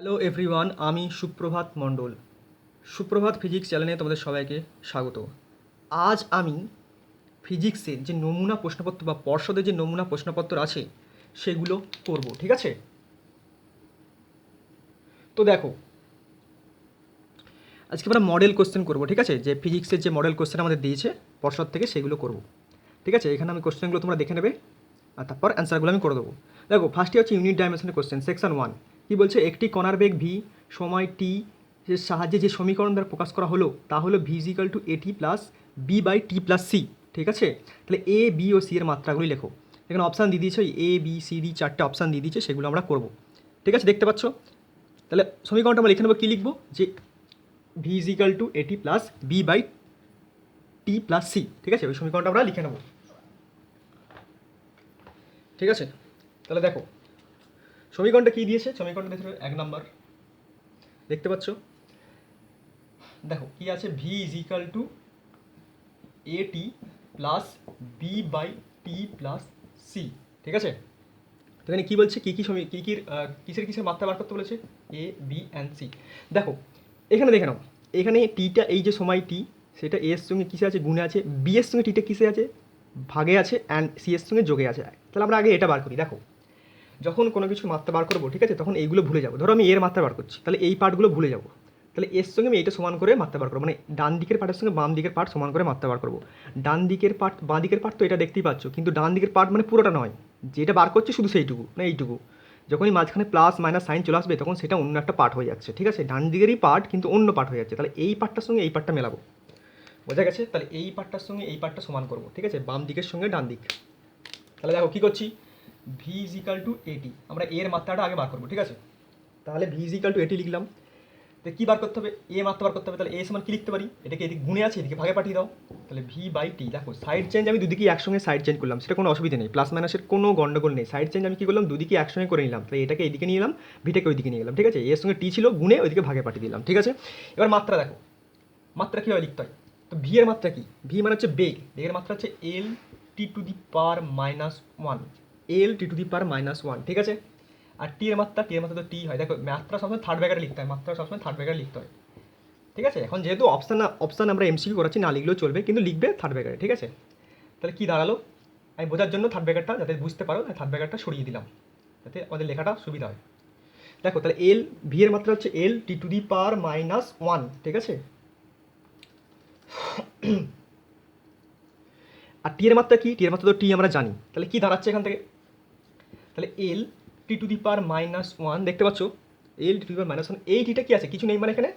Hello everyone, আমি সুপ্রভাত মণ্ডল। সুপ্রভাত ফিজিক্স চ্যানেলে তোমাদের সবাইকে স্বাগত। আজ আমি ফিজিক্সের যে নমুনা প্রশ্নপত্র বা পর্ষদের যে নমুনা প্রশ্নপত্র আছে সেগুলো করব, ঠিক আছে? তো দেখো, আজকে আমরা মডেল কোশ্চেন করব, ঠিক আছে? যে ফিজিক্সের যে মডেল কোশ্চেন আমাদের দিয়েছে পর্ষদ থেকে সেগুলো করব, ঠিক আছে? এখানে আমি কোশ্চেনগুলো তোমরা দেখে নেবে আর তারপর অ্যান্সারগুলো আমি করে দেবো। দেখো, ফার্স্টে হচ্ছে ইউনিট ডাইমেনশনের কোশ্চেন, সেকশন 1। কী বলছে? একটি কণার বেগ ভি সময় টি এর সাহায্যে যে সমীকরণ দ্বারা প্রকাশ করা হলো তা হলো V is equal to A T plus B by T plus C, ঠিক আছে? তাহলে এ বি ও সি এর মাত্রাগুলি লেখো। এখানে অপশান দিয়ে দিয়েছে, এ বি সি ডি চারটে অপশান দিয়ে দিয়েছে, সেগুলো আমরা করব, ঠিক আছে? দেখতে পাচ্ছ? তাহলে সমীকরণটা আমরা লিখে নেবো। কী লিখবো? যে V is equal to A T plus B by T plus C, ঠিক আছে? ওই সমীকরণটা আমরা লিখে নেবো, ঠিক আছে? তাহলে দেখো, সমীকরণটা কী দিয়েছে? সমীকরণটা দেখো, 1 নম্বর দেখতে পাচ্ছ। দেখো কী আছে? V is equal to A T plus B by T plus C, ঠিক আছে? তো এখানে কী বলছে? কিসের কিসের মাত্রা বার করতে বলেছে? A B and C. দেখো এখানে দেখে নাও, এখানে টিটা, এই যে সময় টি, সেটা এর সঙ্গে কিসে আছে? গুণে আছে। বি এর সঙ্গে টিটা কিসে আছে? ভাগে আছে। অ্যান্ড সি এর সঙ্গে যোগে আছে। তাহলে আমরা আগে এটা বার করি। দেখো, যখন কোনো কিছু মাত্রা বার করবো, ঠিক আছে, তখন এইগুলো ভুলে যাবো। ধরো আমি এর মাত্রা বার করছি, তাহলে এই পার্টগুলো ভুলে যাবো। তাহলে এর সঙ্গে আমি এইটা সমান করে মাত্রা বার করবো, মানে ডান দিকের পার্টের সঙ্গে বাম দিকের পার্ট সমান করে মাত্রা বার করবো। ডান দিকের পার্ট, বাঁ দিকের পার্ট তো এটা দেখতেই পাচ্ছ, কিন্তু ডান দিকের পার্ট মানে পুরোটা নয়, যেটা বার করছে শুধু সেইটুকু, না এইটুকু। যখনই মাঝখানে প্লাস মাইনাস সাইন চলে আসবে তখন সেটা অন্য একটা পার্ট হয়ে যাচ্ছে, ঠিক আছে? ডান দিকেরই পার্ট কিন্তু অন্য পার্ট হয়ে যাচ্ছে। তাহলে এই পার্টটার সঙ্গে এই পার্টটা মেলাবো, বোঝা গেছে? তাহলে এই পার্টটার সঙ্গে এই পার্টটা সমান করবো, ঠিক আছে? বাম দিকের সঙ্গে ডান দিক। তাহলে দেখো কী করছি? ভি ইজ ইকাল টু এটি, আমরা এর মাত্রাটা আগে বার করবো, ঠিক আছে? তাহলে ভি ইজ ইকাল টু এটি লিখলাম। তো কী বার করতে হবে? এ মাত্রা বার করতে হবে। তাহলে এ সমান কী লিখতে পারি? এটাকে এদিকে গুণে আছে, এদিকে ভাগে পাঠিয়ে দাও। তাহলে ভি বাই টি। দেখো সাইড চেঞ্জ আমি দুদিকে একসঙ্গে সাইড চেঞ্জ করলাম, সেটা কোনো অসুবিধা নেই, প্লাস মাইনাসের কোনো গন্ডগোল নেই। সাইড চেঞ্জ আমি কী করলাম? দুদিকে একসঙ্গে করে নিলাম। তাহলে এটাকে এদিকে নিয়ে এলাম, ভিটাকে ওইদিকে নিয়ে গেলাম, ঠিক আছে? এর সঙ্গে টি ছিল, গুণে ওইদিকে ভাগে পাঠিয়ে দিলাম, ঠিক আছে? এবার মাত্রা দেখো, মাত্রা কীভাবে লিখতে হয়? তো ভি এর মাত্রা কি? ভি মানে হচ্ছে বেগ, বেগের মাত্রা হচ্ছে L T to the power minus one, L T to the power minus one, ঠিক আছে? আর টি এর মাত্রা, টি এর মাত্রা তো টি হয়। দেখো মাত্রা সবসময় থার্ড ব্র্যাকেটে লিখতে হয়, মাত্রা সবসময় থার্ড ব্র্যাকেটে লিখতে হয়, ঠিক আছে? এখন যেহেতু অপশান আমরা এমসিকিউ করাচ্ছি, না লিখলেও চলবে, কিন্তু লিখবে থার্ড ব্র্যাকেটে, ঠিক আছে? তাহলে কী দাঁড়ালো? আমি বোঝার জন্য থার্ড ব্র্যাকেটটা, যাতে বুঝতে পারো, থার্ড ব্র্যাকেটটা সরিয়ে দিলাম যাতে আমাদের লেখাটা সুবিধা হয়। দেখো তাহলে এল, ভি এর মাত্রা হচ্ছে L T to the power minus one, ঠিক আছে? আর টি এর মাত্রা কি? টি এর মাত্রা তো টি আমরা জানি। তাহলে কি দাঁড়াচ্ছে এখান থেকে? তাহলে L T to the power minus one, দেখতে পাচ্ছ? L T to the power minus one. এই টিটা কি আছে? কিছু নেই, মানে এখানে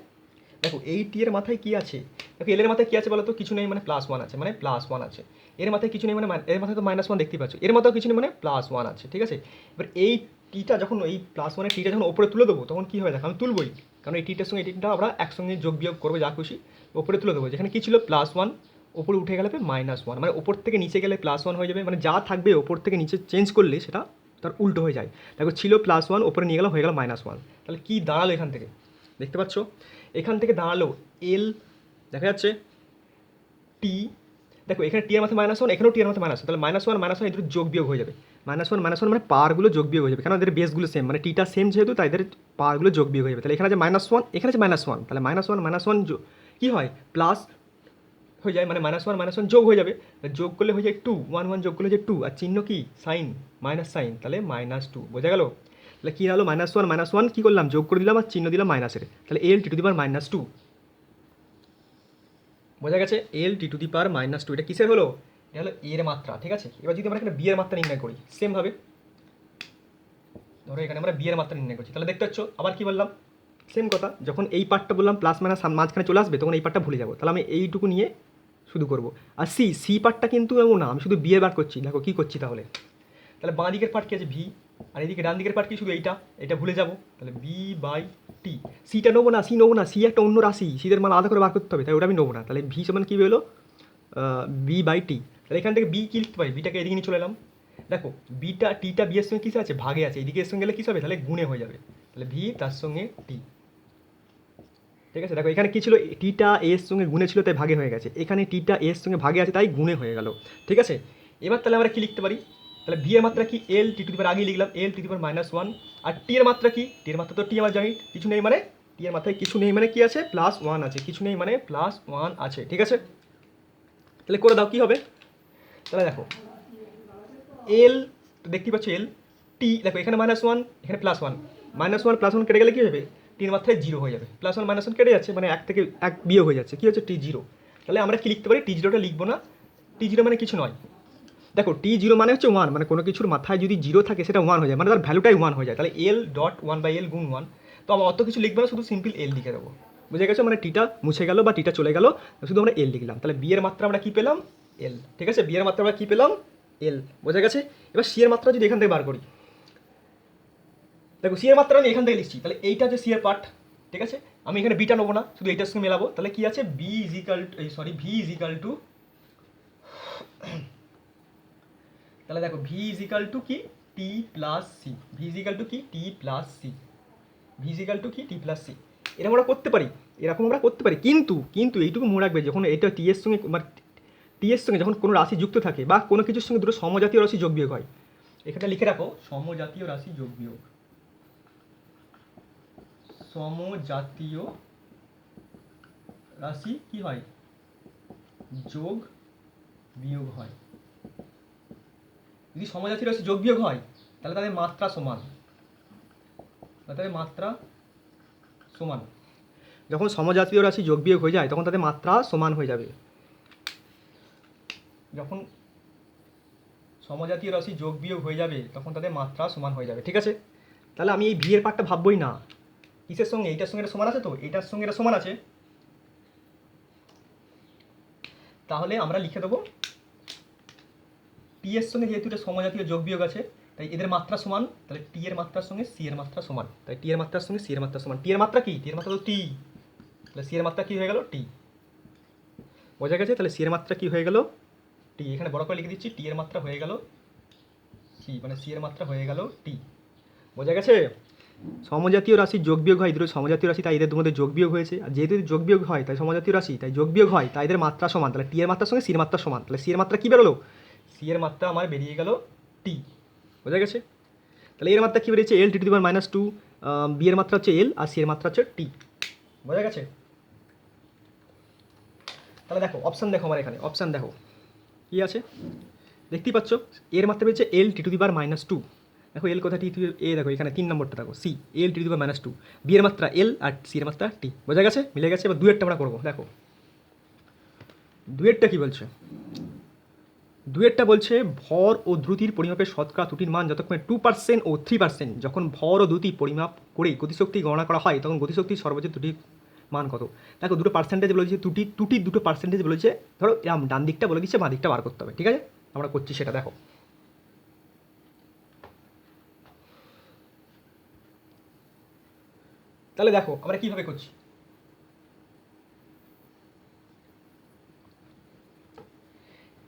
দেখো এই টি এর মাথায় কি আছে? দেখো এল এর মাথায় কি আছে বলো তো? কিছু নেই, মানে প্লাস ওয়ান আছে, মানে প্লাস ওয়ান আছে। এর মাথায় কিছু নেই, মানে এর মাথায় তো মাইনাস ওয়ান দেখতেই পাচ্ছ। এর মাথায় কিছু নেই, মানে প্লাস ওয়ান আছে, ঠিক আছে? এবার এই টিটা যখন, এই প্লাস ওয়ানের টিটা যখন ওপরে তুলে দেবো তখন কী হয়? দেখো আমি তুলবই, কারণ এই টিটার সঙ্গে এই টিটা আমরা একসঙ্গে যোগ বিয়োগ করবো, যা খুশি ওপরে তুলে দেবো। যেখানে কী ছিল? প্লাস ওয়ান, ওপরে উঠে গেলে মাইনাস ওয়ান, মানে ওপর থেকে নিচে গেলে প্লাস ওয়ান হয়ে যাবে, মানে যা থাকবে ওপর থেকে নিচে চেঞ্জ করলে সেটা তার উল্টো হয়ে যায়। দেখো ছিল প্লাস ওয়ান, ওপরে নিয়ে গেলে হয়ে গেল মাইনাস ওয়ান। তাহলে কী দাঁড়ালো এখান থেকে? দেখতে পাচ্ছ এখান থেকে দাঁড়ালো এল, দেখা যাচ্ছে টি। দেখো এখানে টি এর মাথায় মাইনাস ওয়ান, এখানেও টি এর মাথায় মাইনাস ওয়ান, তাহলে মাইনাস ওয়ান এই দুটো যোগ বিয়োগ হয়ে যাবে। মাইনাস ওয়ান মানে পাওয়ারগুলো যোগ বিয়োগ হয়ে যাবে, কারণ এদের বেসগুলো সেম, মানে টিটা সেম যেহেতু তাই এদের পাওয়ারগুলো যোগ বিয়োগ হয়ে যাবে। তাহলে এখানে যে মাইনাস ওয়ান, এখানে যে মাইনাস ওয়ান, তাহলে মাইনাস ওয়ান কী হয়? প্লাস হয়ে যায়, মানে মাইনাস ওয়ান যোগ হয়ে যাবে। যোগ করলে হয়ে যায় টু, ওয়ান যোগ করলে হয়ে যায় টু, আর চিহ্ন কি? সাইন, মাইনাস সাইন, তাহলে মাইনাস টু, বোঝা গেল? তাহলে কী হলো? মাইনাস ওয়ান কী করলাম? যোগ করে দিলাম আর চিহ্ন দিলাম মাইনাসের, তাহলে L T to the power minus two, বোঝা গেছে? L T to the power minus two, এটা কিসের হলো? এটা হলো এর মাত্রা, ঠিক আছে? এবার যদি আমরা এখানে বি এর মাত্রা নির্ণয় করি, সেমভাবে ধরো এখানে আমরা বি এর মাত্রা নির্ণয় করছি, তাহলে দেখতে পাচ্ছ আবার কি বললাম? সেম কথা, যখন এই পার্টটা বললাম প্লাস মাইনাস মাঝখানে চলে আসবে তখন এই পার্টটা ভুলে যাবো, তাহলে আমি এইটুকু নিয়ে শুধু করবো। আর সি পার্টটা কিন্তু এমন না, আমি শুধু বি এর বার করছি। দেখো কী করছি তাহলে? তাহলে বাঁ দিকের পার্ট কি আছে? ভি। আর এদিকে ডান দিকের পার্ট কি? শুধু এটা ভুলে যাবো। তাহলে বি বাই টি। সিটা নেবো না, সি একটা অন্য রাশি, সিদের মান আলাদা করে বার করতে হবে, তাই ওটা আমি নেবো না। তাহলে ভি সমান কী হলো? বি বাই টি। তাহলে এখান থেকে বি কী লিখতে পারি? বিটাকে এদিকে নিয়ে চলে এলাম। দেখো টিটা বি এর সঙ্গে কিসে আছে? ভাগে আছে। এদিকে এর সঙ্গে গেলে কী হবে? তাহলে গুণে হয়ে যাবে। তাহলে ভি তার সঙ্গে টি, ঠিক আছে? দেখো এখানে কী ছিল? টিটা এর সঙ্গে গুণে ছিল তাই ভাগে হয়ে গেছে, এখানে টিটা এর সঙ্গে ভাগে আছে তাই গুণে হয়ে গেল, ঠিক আছে? এবার তাহলে আমরা কী লিখতে পারি? তাহলে ভি এর মাত্রা কি এল টি টু দি পাওয়ার আগেই লিখলাম এল টি টু দি পাওয়ার -1, আর টি এর মাত্রা কি, টি এর মাত্রা তো টি আমার জানি কিছু নেই, মানে টি এর মাত্রায় কিছু নেই মানে কি আছে +1 আছে, কিছু নেই মানে +1 আছে, ঠিক আছে। তাহলে করে দাও কি হবে, তাহলে দেখো এল দেখতেই পাচ্ছ এল, টি দেখো এখানে -1 এখানে +1, -1 কেটে গেলে কি হবে, টির মাত্রায় 0 হয়ে যাবে, +1 -1 কেটে যাচ্ছে মানে 1 থেকে 1 বিয়োগ হয়ে যাচ্ছে, কি হচ্ছে T0। তাহলে আমরা কি লিখতে পারি, T0টা লিখবো না, T0 মানে কিছু নয়। দেখো T0 মানে হচ্ছে 1, মানে কোনো কিছুর মাথায় যদি 0 থাকে সেটা 1 হয়ে যায়, মানে তার ভ্যালুটাই 1 হয়ে যায়। তাহলে L.1/L গুণ 1, তো আমরা অত কিছু লিখবো না, শুধু সিম্পল এল লিখে দেবো, বুঝে গেছো, মানে টিটা মুছে গেল বা টিটা চলে গেল, শুধু আমরা এল লিখলাম। তাহলে বি এর মাত্রা আমরা কি পেলাম, এল, ঠিক আছে, বি এর মাত্রা আমরা কি পেলাম, এল, বোঝা গেছে। এবার সি এর মাত্রা যদি এখান থেকে বার করি, দেখো সি এর মাত্রা আমি এখান থেকে লিখছি, তাহলে এইটা যে সি এর পার্ট, ঠিক আছে, আমি এখানে বিটা নেবো না, শুধু এইটার সঙ্গে মেলাবো। তাহলে কি আছে, ভি ইজ ইকাল টু, তাহলে দেখো ভি ইজ ইকাল টু কি T plus C, V is equal to কি T plus C, V is equal to কি টি প্লাস সি। এরকম আমরা করতে পারি, এরকম আমরা করতে পারি, কিন্তু কিন্তু এইটুকু মনে রাখবে, যখন এটা টি এর সঙ্গে মানে টি এর সঙ্গে যখন কোনো রাশি যুক্ত থাকে বা কোনো কিছুর সঙ্গে দুটো সমজাতীয় রাশি যোগ বিয়োগ হয়, এখানে লিখে রাখো সমজাতীয় রাশি যোগ বিয়োগ, সমজাতীয় রাশি কি হয়, যোগ বিয়োগ হয়। যদি সমজাতীয় রাশি যোগ বিয়োগ হয় তাহলে তাদের মাত্রা সমান, তাদের মাত্রা সমান, যখন সমজাতীয় রাশি যোগ বিয়োগ হয়ে যায় তখন তাদের মাত্রা সমান হয়ে যাবে, যখন সমজাতীয় রাশি যোগ বিয়োগ হয়ে যাবে তখন তাদের মাত্রা সমান হয়ে যাবে, ঠিক আছে। তাহলে আমি এই ভি এর পার্টটা ভাববই না, কিসের সঙ্গে, এইটার সঙ্গে এটা সমান আছে, তো এইটার সঙ্গে এটা সমান আছে, তাহলে আমরা লিখে দেবো টি এর সঙ্গে যেহেতু এটা সমজাতীয় যোগ বিয়োগ আছে তাই এদের মাত্রা সমান, তাহলে টি এর মাত্রার সঙ্গে সি এর মাত্রা সমান, তাই টি এর মাত্রার সঙ্গে সি এর মাত্রা সমান। টি এর মাত্রা কি, টি এর মাত্রা তো টি, তাহলে সি এর মাত্রা কি হয়ে গেল টি, বোঝা গেছে। তাহলে সি এর মাত্রা কি হয়ে গেল টি, এখানে বড় করে লিখে দিচ্ছি, টি এর মাত্রা হয়ে গেল সি, মানে সি এর মাত্রা হয়ে গেল টি, বোঝা গেছে। সমজাতীয় রাশি যোগ বিয়োগ হয়, দুটো সমজাতীয় রাশি তাই এদের মধ্যে যোগ বিয়োগ হয়েছে, আর যেহেতু যোগ বিয়োগ হয় তাই সমজাতীয় রাশি তাই যোগ বিয়োগ হয়, তাই এদের মাত্রা সমান, তাহলে টি এর মাত্রার সঙ্গে সি এর মাত্রা সমান, তাহলে সি এর মাত্রা কি বেরোলো, সি এর মাত্রা আমার বেরিয়ে গেল টি, বোঝা গেছে। তাহলে এর মাত্রা কী বেরিয়েছে, এল T to the power -2, B এর মাত্রা হচ্ছে এল আর সি এর মাত্রা হচ্ছে টি, বোঝা গেছে। তাহলে দেখো অপশান, দেখো আমার এখানে অপশান দেখো কী আছে, দেখতেই পাচ্ছ এর মাত্রা বেরিয়েছে এল টি টু দি পাওয়ার -2, দেখো এল কোথায়, টি এ দেখো এখানে 3 নম্বরটা দেখো C, L T to the power -2, B এর মাত্রা এল আর সি এর মাত্রা টি, বোঝা গেছে, মিলে গেছে। এবার দুয়েরটা আমরা করবো, দেখো দুয়েরটা কী বলছে, দুয়েরটা বলছে ভর ও দ্রুতির পরিমাপের শতকরা ত্রুটির মান যতক্ষণে 2% ও 3%, যখন ভর ও দ্রুতি পরিমাপ করে গতিশক্তি গণনা করা হয় তখন গতিশক্তির সর্বোচ্চ ত্রুটির মান কত। দেখো দুটো পার্সেন্টেজ বলেছে, ত্রুটির দুটো পার্সেন্টেজ বলেছে, ধরো এরকম ডান দিকটা বলে দিচ্ছে, বাঁ দিকটা বার করতে হবে, ঠিক আছে, আমরা করছি সেটা। দেখো তাহলে দেখো আমরা কীভাবে করছি,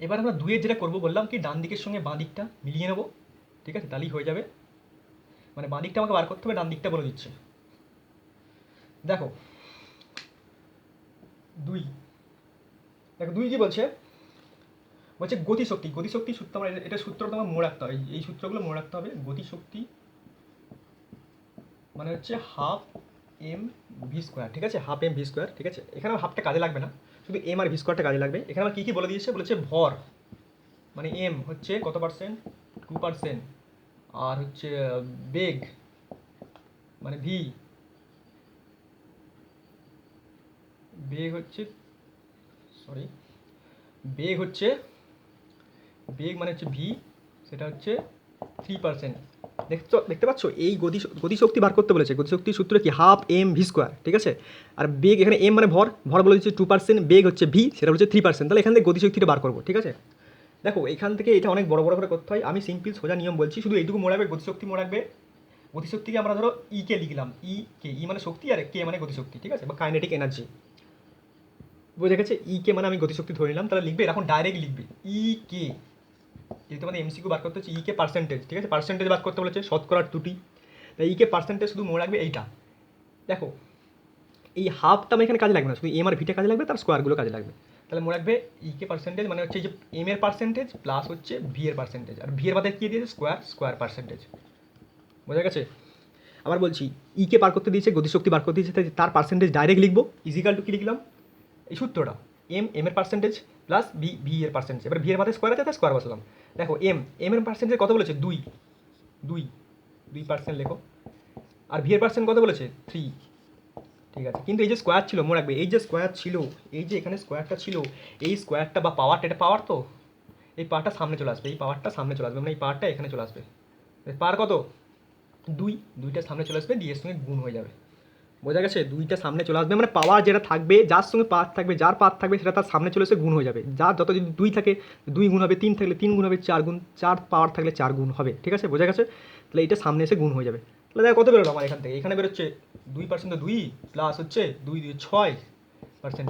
এবার আমরা দুয়ের যেটা করবো বললাম কি ডান দিকের সঙ্গে বাঁ দিকটা মিলিয়ে নেবো, ঠিক আছে, তাহলেই হয়ে যাবে, মানে বাঁ দিকটা আমাকে বার করতে হবে, ডান দিকটা বলে দিচ্ছে। দেখো দুই, দেখো দুই কি বলছে, বলছে গতিশক্তি, গতিশক্তি সূত্র আমরা এটা সূত্রটা তোমার মনে রাখতে হবে, এই সূত্রগুলো মনে রাখতে হবে। গতিশক্তি মানে হচ্ছে ½ m v², ঠিক আছে, ½ m v², ঠিক আছে, এখানে হাফটা কাজে লাগবে না, শুধু এম আর v² কাজে লাগবে। এখানে আমার কী কী বলে দিয়েছে, বলেছে ভর মানে এম হচ্ছে কত পার্সেন্ট, 2%, আর হচ্ছে বেগ মানে ভি, বেগ হচ্ছে সরি বেগ হচ্ছে, বেগ মানে হচ্ছে ভি, সেটা হচ্ছে 3%। দেখতে পাচ্ছ এই গতিশক্তি বার করতে বলেছে, গতিশক্তির সূত্র কি ½ m v², ঠিক আছে, আর বেগ এখানে এম মানে ভর, ভর বলে দিচ্ছে 2%, বেগ হচ্ছে ভি, সেটা হচ্ছে 3%, তাহলে এখান থেকে গতিশক্তিটা বার করবো, ঠিক আছে। দেখো এখান থেকে এটা অনেক বড় বড় করে করতে হয়, আমি সিম্পল সোজা নিয়ম বলছি, শুধু এইটুকু মনে রাখবে, গতিশক্তি মনে রাখবে, গতিশক্তিকে আমরা ধরো ই কে লিখলাম, ই মানে শক্তি আর কে মানে গতিশক্তি, ঠিক আছে, বা কাইনেটিক এনার্জি, বুঝে গেছে। ই কে মানে আমি গতিশক্তি ধরে নিলাম, তাহলে লিখবে এখন ডাইরেক্ট লিখবে ই কে, যেহেতু আমাদের এমসিকিউ বার করতে হচ্ছে, ই কে পার্সেন্টেজ, ঠিক আছে, পার্সেন্টেজ বার করতে বলেছে শতকরার ত্রুটি, তাই ই কে পার্সেন্টেজ শুধু মনে রাখবে এইটা। দেখো এই হাফটা আমার এখানে কাজে লাগবে না, শুধু এম আর ভিটা কাজে লাগবে, তার স্কোয়ারগুলো কাজে লাগবে, তাহলে মনে রাখবে কে পার্সেন্টেজ মানে হচ্ছে যে এম এর পার্সেন্টেজ প্লাস হচ্ছে ভি এর পার্সেন্টেজ, আর ভি এর বাদে কী দিয়েছে স্কোয়ার পার্সেন্টেজ। বোঝা গেছে? আবার বলছি কে বার করতে দিয়েছে, গতিশক্তি বার করতে দিয়েছে, তার পার্সেন্টেজ ডাইরেক্ট লিখবো, ইজিক্যাল টু কী লিখলাম এই সূত্রটা, এম এর পার্সেন্টেজ প্লাস ভি এর পার্সেন্টেজ। এবার ভি এর মাথায় স্কোয়ার আছে তাই স্কোয়ার বসালাম। দেখো এম এর পার্সেন্টেজ কত বলেছে 2% লেখো, আর ভি এর পার্সেন্ট কত বলেছে 3। ঠিক আছে, কিন্তু এই যে স্কোয়ার ছিল মনে রাখবে, এই যে স্কোয়ার ছিল, এই যে এখানে স্কোয়ারটা ছিল, এই স্কোয়ারটা বা পাওয়ারটা, এটা পাওয়ার তো এই পাওয়ারটা সামনে চলে আসবে, এই পাওয়ারটা সামনে চলে আসবে, মানে এই পাওয়ারটা এখানে চলে আসবে। পাওয়ার কত 2টা সামনে চলে আসবে, দিয়ে এর সঙ্গে গুণ হয়ে যাবে। বোঝা গেছে? 2টা সামনে চলে আসবে মানে পাওয়ার যেটা থাকবে, যার সঙ্গে পাওয়ার থাকবে, যার পাওয়ার থাকবে সেটা তার সামনে চলে এসে গুণ হয়ে যাবে। যার যত যদি 2 থাকে 2 গুণ হবে, 3 থাকলে 3 গুণ হবে, 4 গুণ, 4 পাওয়ার থাকলে 4 গুণ হবে। ঠিক আছে, বোঝা গেছে? তাহলে এইটা সামনে এসে গুণ হয়ে যাবে। তাহলে দেখো কত বেরোলো আমার এখান থেকে, এখানে বেরোচ্ছে 2% 2 প্লাস হচ্ছে 6%।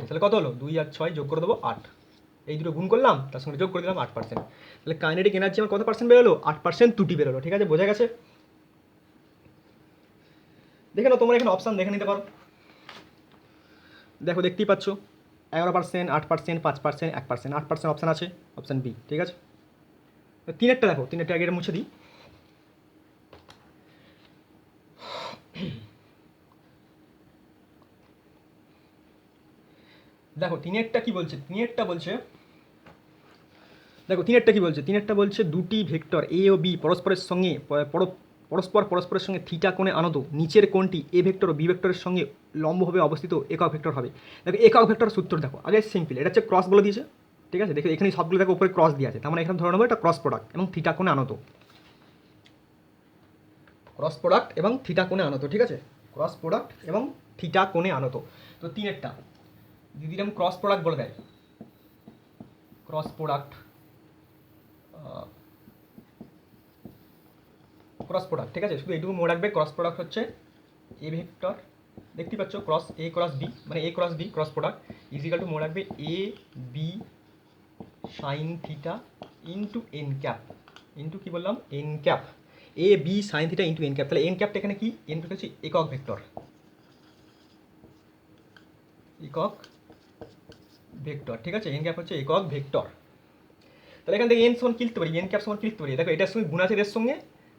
তাহলে কত হলো 2 আর 6 যোগ করে দেবো 8, এই দুটো গুণ করলাম তার সঙ্গে যোগ করে দিলাম 8%। তাহলে কাইনেটিক এনার্জি আমার কত পার্সেন্ট বেরোলো 8% ত্রুটি বেরোলো। ঠিক আছে, বোঝা গেছে? দেখে নাও তোমরা এখানে অপশান দেখে নিতে পারো। দেখো দেখতেই পাচ্ছ 11%, 8%, 5%, 1%, 8% অপশান আছে, অপশান বি। ঠিক আছে, তিনেরটা দেখো, তিনেরটা আগে মুছে দিই। দেখো তিনেরটা কি বলছে, তিনেরটা বলছে দুটি ভেক্টর এ ও বি পরস্পরের সঙ্গে থিটা কোণে আনত, নিচের কোণটি এ ভেক্টর ও বি ভেক্টরের সঙ্গে লম্বভাবে অবস্থিত একক ভেক্টর হবে। দেখো একক ভেক্টর সূত্র দেখো আগে সিম্পল, এটা হচ্ছে ক্রস বলে দিয়েছে। ঠিক আছে, দেখো এখানে সবগুলো দেখো উপরে ক্রস দিয়ে আছে, তার মানে এখানে ধরে নেবো এটা ক্রস প্রোডাক্ট এবং থিটা কোণে আনত, ক্রস প্রোডাক্ট এবং থিটা কোণে আনত। ঠিক আছে, ক্রস প্রোডাক্ট এবং থিটা কোণে আনত। তো তিনেরটা যদি এরকম ক্রস প্রোডাক্ট বলে দেয়, ক্রস প্রোডাক্ট ঠিক আছে, শুধু এইটুকু মনে রাখবে, ক্রস প্রোডাক্ট হচ্ছে এ ভেক্টর, দেখতে পাচ্ছ ক্রস এ ক্রস বি, মানে A cross B cross product is equal to মনে রাখবে A B sine theta into N cap, into কী বললাম N cap, A B sine theta into N cap. তাহলে এন ক্যাপটা এখানে কি, এন ক্যাপ হচ্ছে একক ভেক্টর, ঠিক আছে, এন ক্যাপ হচ্ছে একক ভেক্টর। তাহলে এখান থেকে এন সমান কি লিখতে পারি, এন ক্যাপ সমান কি লিখতে পারি, দেখো এটার সঙ্গে গুণ আছে এর সঙ্গে,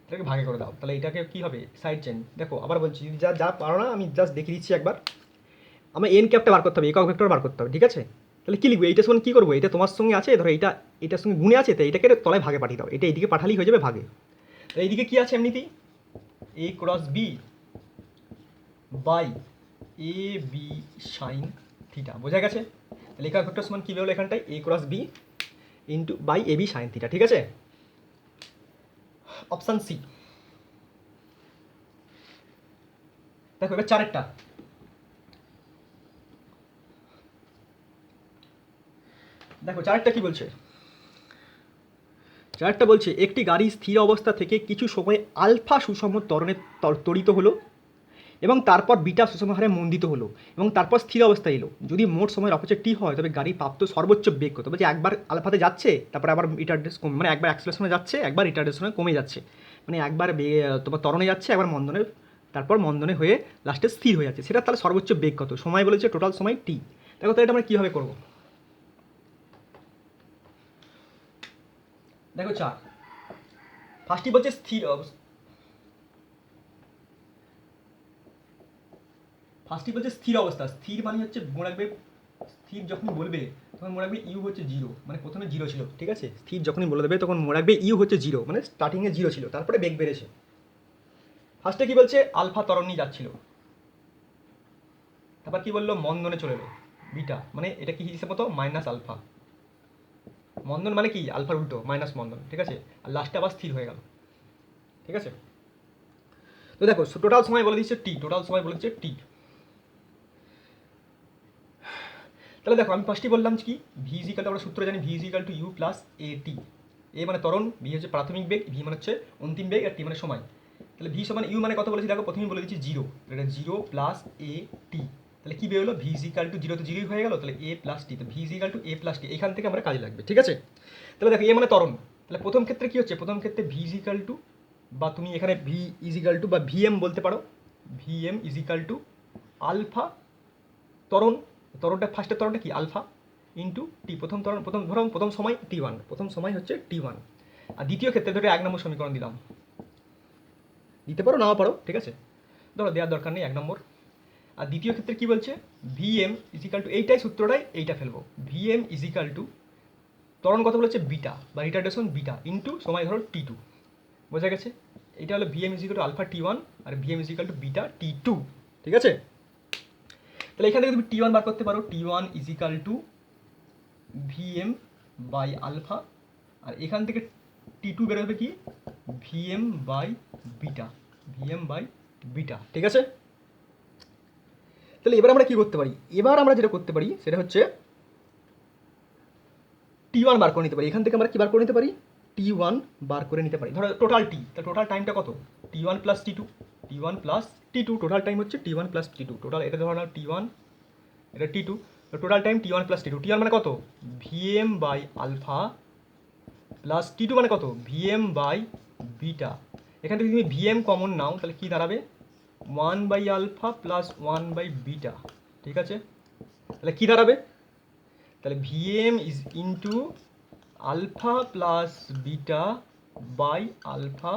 এটাকে ভাগে করে দাও, তাহলে এটাকে কী হবে সাইড চেন। দেখো আবার বলছি, যা যা পারো না আমি জাস্ট দেখিয়ে দিচ্ছি একবার, আমার এন ক্যাপটা বার করতে হবে, একক ভেক্টর বার করতে হবে। ঠিক আছে, তাহলে কী লিখবো, এইটার সঙ্গে কী করবো, এটা তোমার সঙ্গে আছে, ধরো এটার সঙ্গে গুণে আছে, তো এটাকে তলায় ভাগে পাঠিয়ে দাও, এটা এইদিকে পাঠালেই হয়ে যাবে ভাগে। তো এইদিকে কী আছে এমনিতেই A cross B by A B sine theta, বোঝা গেছে? তাহলে একক ভেক্টর সমান কী বেরোলো এখানটায় A cross B into by A B sine theta. ঠিক আছে, অপশান সি। দেখো এবার চারেরটা, দেখো চারেরটা কি বলছে, চারেরটা বলছে একটি গাড়ি স্থির অবস্থা থেকে কিছু সময় আলফা সুষম ত্বরণে ত্বরিত হলো এবং তারপর বিটা সুষম হারে মন্দিত হলো এবং তারপর স্থির অবস্থায় এলো। যদি মোট সময়ের অপচয় টি হয় তবে গাড়ি প্রাপ্ত সর্বোচ্চ বেগ কত? বলছে একবার আলফাতে যাচ্ছে, তারপর আবার রিটার্ডেশন কমে, মানে একবার অ্যাক্সেলারেশনে যাচ্ছে, একবার রিটার্ডেশনে কমে যাচ্ছে, মানে একবার তোমার ত্বরণে যাচ্ছে, একবার মন্দনে, তারপর মন্দনে হয়ে লাস্টে স্থির হয়ে যাচ্ছে, সেটা তাহলে সর্বোচ্চ বেগ কত? সময় বলেছে টোটাল সময় টি। দেখো তাহলে এটা আমরা কীভাবে করবো, দেখো চার ফার্স্টই বলছে স্থির অবস্থা, স্থির মানে হচ্ছে মনে রাখবে, স্থির যখন বলবে তখন মনে রাখবে ইউ হচ্ছে জিরো, মানে প্রথমে জিরো ছিল। ঠিক আছে, স্থির যখনই বলে দেবে তখন মনে রাখবে ইউ হচ্ছে জিরো, মানে স্টার্টিংয়ে জিরো ছিল, তারপরে বেগ বেড়েছে। ফার্স্টে কি বলছে আলফা ত্বরণ নিয়ে যাচ্ছিল, তারপর কি বললো মন্দনে চলে এলো, বিটা মানে এটা কি হিসেবে মতো মাইনাস আলফা, মন্দন মানে কি আলফার উল্টো মাইনাস মন্দন। ঠিক আছে, আর লাস্টে আবার স্থির হয়ে গেল। ঠিক আছে, তো দেখো টোটাল সময় বলে দিচ্ছে টি, টি। তাহলে দেখো আমি ফার্স্টই বললাম কি ভি ইজিক্যাল, আমরা সূত্র জানি V is equal to U plus A T, A মানে ত্বরণ, ভি হচ্ছে প্রাথমিক বেগ, ভি মানে হচ্ছে অন্তিম বেগ, আর টি মানে সময়। তাহলে ভি সমান ইউ মানে কত বলেছি দেখো, প্রথমেই বলে দিচ্ছি জিরো, এটা জিরো প্লাস এ টি। তাহলে কী বেরোলো ভি ইজিক্যাল টু জিরো, তো জিরোই হয়ে গেল, তাহলে এ প্লাস টি, তো ভি ইজিক্যাল টু এ প্লাস টি, এখান থেকে আমরা কাজে লাগবে। ঠিক আছে, তাহলে দেখো এ মানে ত্বরণ, তাহলে প্রথম ক্ষেত্রে কী হচ্ছে, প্রথম ক্ষেত্রে ভি ইজিক্যাল টু, বা তুমি এখানে ভি ইজিক্যাল টু বা ভিএম বলতে পারো, ভিএম ইজিক্যাল টু আলফা ত্বরণ, ত্বরণটা ফার্স্টের ত্বরণটা কি আলফা, ইন্টু টি। প্রথম সময় t1, প্রথম সময় হচ্ছে t1। আর দ্বিতীয় ক্ষেত্রে ধরে 1 নম্বর সমীকরণ দিলাম, দিতে পারো নাও পারো, ঠিক আছে, ধরো দেওয়ার দরকার নেই 1 নম্বর। আর দ্বিতীয় ক্ষেত্রে কি বলছে, ভিএম ইজিক্যাল টু, এইটাই সূত্রটাই এইটা ফেলবো, ভিএম ইজিক্যাল টু ত্বরণ কত বলেছে বিটা বা রিটার্ডেশন বিটা ইন্টু সময় ধরো t2। বোঝা গেছে? এটা হলো VM is equal to alpha t1 আর VM is equal to beta t2, ঠিক আছে। তাহলে এখান থেকে তুমি t1 বার করতে পারো, t1 is equal to VM by alpha, আর এখান থেকে t2 বেরোবে কি VM by beta, VM by beta, ঠিক আছে। তাহলে এবার আমরা কি করতে পারি, এবার আমরা যেটা করতে পারি সেটা হচ্ছে t1 বার করে নিতে পারি। এখান থেকে আমরা কি বার করে নিতে পারি, t1 বার করে নিতে পারি। ধরো টোটাল টি, তাহলে টোটাল টাইমটা কত, t1 plus t2, t1 plus t2, total time হচ্ছে t1 প্লাস t2, টোটাল এটা ধরো না t1, এটা t2, total time t1 plus t2, t1 মানে কত VM by alpha plus t2 মানে কত ভিএম বাই বিটা। এখান থেকে তুমি ভিএম কমন নাও তাহলে কি দাঁড়াবে 1 by alpha plus 1 by beta, ঠিক আছে। তাহলে কি দাঁড়াবে, তাহলে VM is into alpha plus beta by alpha